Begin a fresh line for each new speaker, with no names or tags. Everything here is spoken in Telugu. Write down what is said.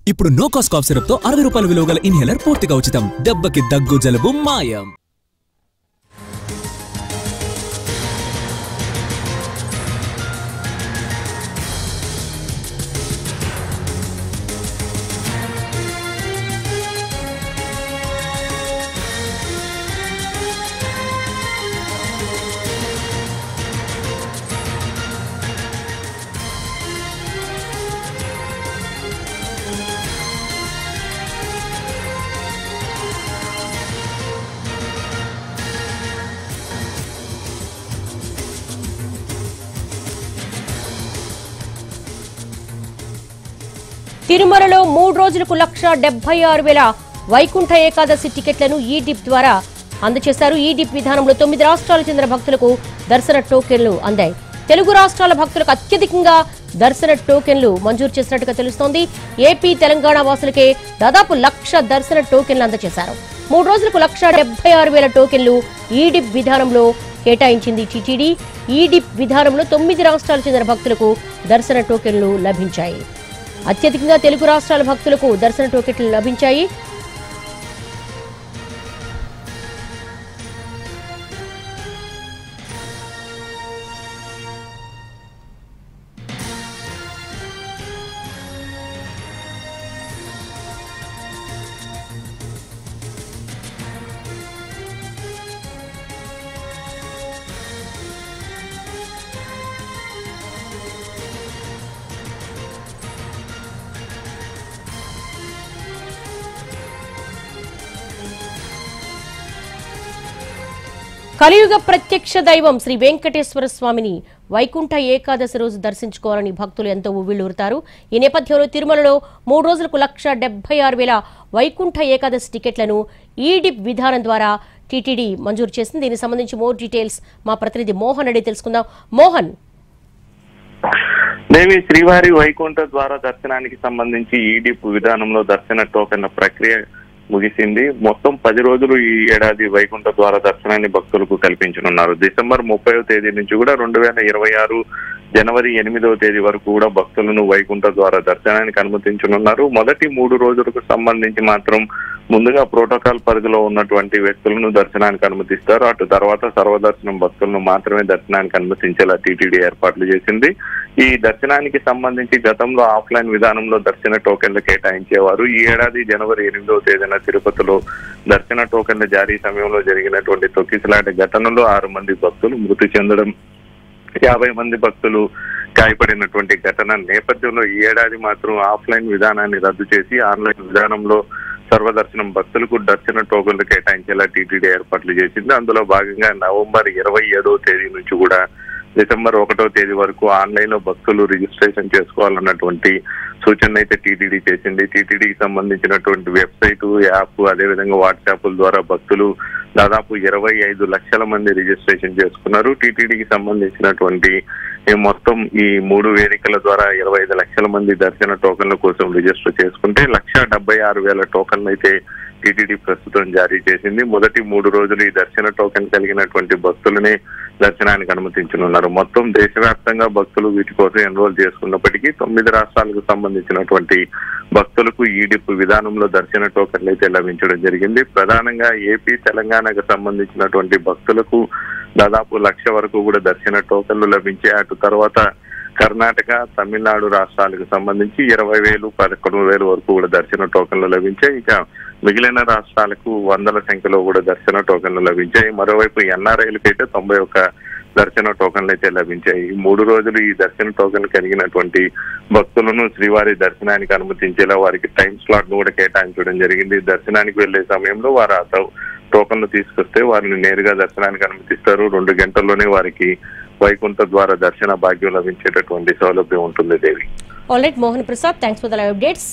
ఇప్పుడు నో కాస్ట్ కాఫ్ సిరప్ తో 60 రూపాయల విలువ గల ఇన్హేలర్ పూర్తిగా ఉచితం. దెబ్బకి దగ్గు జలుబు మాయం.
తిరుమలలో 3 రోజులకు 1,76,000 వైకుంఠ ఏకాదశి టికెట్లను ఈ డిప్ ద్వారా అందజేశారు. ఈ డిప్ విధానంలో 9 రాష్ట్రాలకు చెందిన భక్తులకు దర్శన టోకెన్లు అందాయి. తెలుగు రాష్ట్రాల భక్తులకు అత్యధికంగా దర్శన టోకెన్లు మంజూరు చేసినట్టుగా తెలుస్తోంది. ఏపీ తెలంగాణ వాసులకే దాదాపు 1,00,000 దర్శన టోకెన్లు అందజేశారు. 3 రోజులకు 1,76,000 టోకెన్లు ఈ డిప్ విధానంలో కేటాయించింది టీటీడీ. ఈ డిప్ విధానంలో 9 రాష్ట్రాలకు చెందిన భక్తులకు దర్శన టోకెన్లు లభించాయి. అత్యధికంగా తెలుగు రాష్ట్రాల భక్తులకు దర్శన టోకెన్లు లభించాయి. కలియుగ ప్రత్యక్ష దైవం శ్రీ వెంకటేశ్వర స్వామిని వైకుంఠ ఏకాదశి రోజు దర్శించుకోవాలని భక్తులు ఎంతో ఉవ్విళ్లూరుతారు. ఈ నేపథ్యంలో తిరుమలలో 3 రోజులకు 1,76,000 వైకుంఠ ఏకాదశి టికెట్లను ఈ డిప్ విధానం ద్వారా టీటీడీ మంజూరు చేసింది. దీనికి సంబంధించి మోర్ డీటెయిల్స్ మా ప్రతినిధి మోహన్ అడిగి తెలుసుకుందాం. మోహన్,
దేవి శ్రీవారి వైకుంఠ ద్వార దర్శనానికి సంబంధించి ఈ డిప్ విధానంలో దర్శన టోకెన్ల ప్రక్రియ ముగిసింది. మొత్తం 10 రోజులు ఈ ఏడాది వైకుంఠ ద్వార దర్శనాన్ని భక్తులకు కల్పించనున్నారు. డిసెంబర్ 30వ తేదీ నుంచి కూడా 2026 జనవరి 8వ తేదీ వరకు కూడా భక్తులను వైకుంఠ ద్వార దర్శనానికి అనుమతించనున్నారు. మొదటి 3 రోజులకు సంబంధించి మాత్రం ముందుగా ప్రోటోకాల్ పరిధిలో ఉన్నటువంటి వ్యక్తులను దర్శనానికి అనుమతిస్తారు. అటు తర్వాత సర్వదర్శనం భక్తులను మాత్రమే దర్శనానికి అనుమతించేలా టీటీడీ ఏర్పాట్లు చేసింది. ఈ దర్శనానికి సంబంధించి గతంలో ఆఫ్లైన్ విధానంలో దర్శన టోకెన్లు కేటాయించేవారు. ఈ ఏడాది జనవరి 8వ తేదీన తిరుపతిలో దర్శన టోకెన్ల జారీ సమయంలో జరిగినటువంటి తొక్కిసలాట ఘటనలో 6 మంది భక్తులు మృతి చెందడం, 50 మంది భక్తులు గాయపడినటువంటి ఘటన నేపథ్యంలో ఈ ఏడాది మాత్రం ఆఫ్లైన్ విధానాన్ని రద్దు చేసి ఆన్లైన్ విధానంలో సర్వదర్శనం భక్తులకు దర్శన టోకెన్లు కేటాయించేలా టీటీడీ ఏర్పాట్లు చేసింది. అందులో భాగంగా నవంబర్ 27వ తేదీ నుంచి కూడా డిసెంబర్ 1వ తేదీ వరకు ఆన్లైన్ లో భక్తులు రిజిస్ట్రేషన్ చేసుకోవాలన్నటువంటి సూచన అయితే టీటీడీ చేసింది. టీటీడీకి సంబంధించినటువంటి వెబ్సైట్, యాప్, అదేవిధంగా వాట్సాప్ల ద్వారా భక్తులు దాదాపు 25 లక్షల మంది రిజిస్ట్రేషన్ చేసుకున్నారు. టీటీడీకి సంబంధించినటువంటి మొత్తం ఈ 3 వేదికల ద్వారా 25 లక్షల మంది దర్శన టోకెన్ల కోసం రిజిస్టర్ చేసుకుంటే 1,76,000 టోకెన్లు అయితే టీటీడీ ప్రస్తుతం జారీ చేసింది. మొదటి 3 రోజులు ఈ దర్శన టోకెన్ కలిగినటువంటి భక్తులనే దర్శనానికి అనుమతించనున్నారు. మొత్తం దేశవ్యాప్తంగా భక్తులు వీటి కోసం ఎన్రోల్ చేసుకున్నప్పటికీ 9 రాష్ట్రాలకు సంబంధించినటువంటి భక్తులకు ఈ డిప్ విధానంలో దర్శన టోకెన్లు అయితే లభించడం జరిగింది. ప్రధానంగా ఏపీ తెలంగాణకు సంబంధించినటువంటి భక్తులకు దాదాపు 1,00,000 వరకు కూడా దర్శన టోకెన్లు లభించాయి. అటు తర్వాత కర్ణాటక, తమిళనాడు రాష్ట్రాలకు సంబంధించి 20,000, 11,000 వరకు కూడా దర్శన టోకెన్లు లభించాయి. ఇక మిగిలిన రాష్ట్రాలకు వందల సంఖ్యలో కూడా దర్శన టోకెన్లు లభించాయి. మరోవైపు ఎన్ఆర్ఐలకు అయితే 91 దర్శన టోకెన్లు అయితే లభించాయి. 3 రోజులు ఈ దర్శన టోకెన్ కలిగినటువంటి భక్తులను శ్రీవారి దర్శనానికి అనుమతించేలా వారికి టైం స్లాట్ ను కూడా కేటాయించడం జరిగింది. దర్శనానికి వెళ్లే సమయంలో వారు టోకెన్లు తీసుకొస్తే వారిని నేరుగా దర్శనానికి అనుమతిస్తారు. 2 గంటల్లోనే వారికి వైకుంఠ ద్వార దర్శన భాగ్యం లభించేటటువంటి సౌలభ్యం ఉంటుంది. Devi.
All right Mohan Prasad, thanks for the live updates.